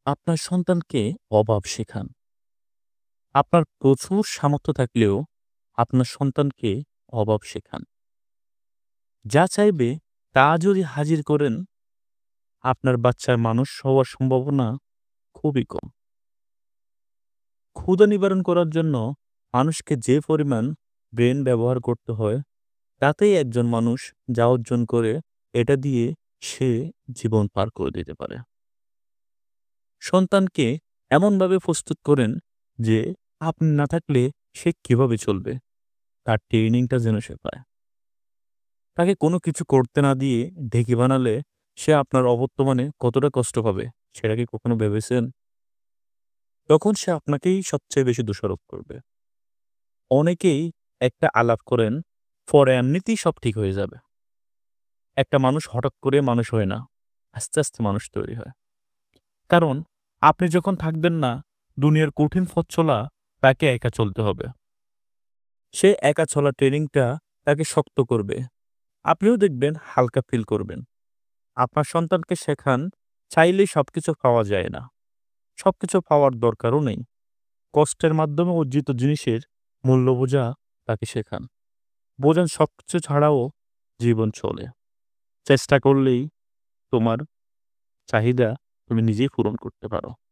আপনার সন্তানকে অভাব শেখান। আপনার প্রচুর সামর্থ্য থাকলেও আপনার সন্তানকে অভাব শেখান। যা চাইবে তা যদি হাজির করেন, আপনার বাচ্চার মানুষ হওয়ার সম্ভাবনা খুবই কম। ক্ষুধা নিবারণ করার জন্য মানুষকে যে পরিমাণ ব্রেন ব্যবহার করতে হয়, তাতেই একজন মানুষ যা অর্জন করে, এটা দিয়ে সে জীবন পার করে দিতে পারে। সন্তানকে এমনভাবে প্রস্তুত করেন যে আপনি না থাকলে সে কিভাবে চলবে, তার ট্রেনিংটা যেন সে পায়। তাকে কোনো কিছু করতে না দিয়ে ঢেকি বানালে সে আপনার অবর্তমানে কতটা কষ্ট পাবে, সেটা কি কখনো ভেবেছেন? তখন সে আপনাকেই সবচেয়ে বেশি দোষারোপ করবে। অনেকেই একটা আলাপ করেন, পরে এমনিতেই সব ঠিক হয়ে যাবে। একটা মানুষ হঠাৎ করে মানুষ হয় না, আস্তে আস্তে মানুষ তৈরি হয়। কারণ আপনি যখন থাকবেন না, দুনিয়ার কঠিন পথ চলা তাকে একা চলতে হবে। সে একা চলার ট্রেনিংটা তাকে শক্ত করবে। আপনিও দেখবেন হালকা ফিল করবেন। আপনার সন্তানকে শেখান, চাইলেই সবকিছু পাওয়া যায় না। সবকিছু পাওয়ার দরকারও নেই। কষ্টের মাধ্যমে অর্জিত জিনিসের মূল্য বোঝা তাকে শেখান। বোঝান সবকিছু ছাড়াও জীবন চলে। চেষ্টা করলেই তোমার চাহিদা তুমি নিজেই পূরণ করতে পারো।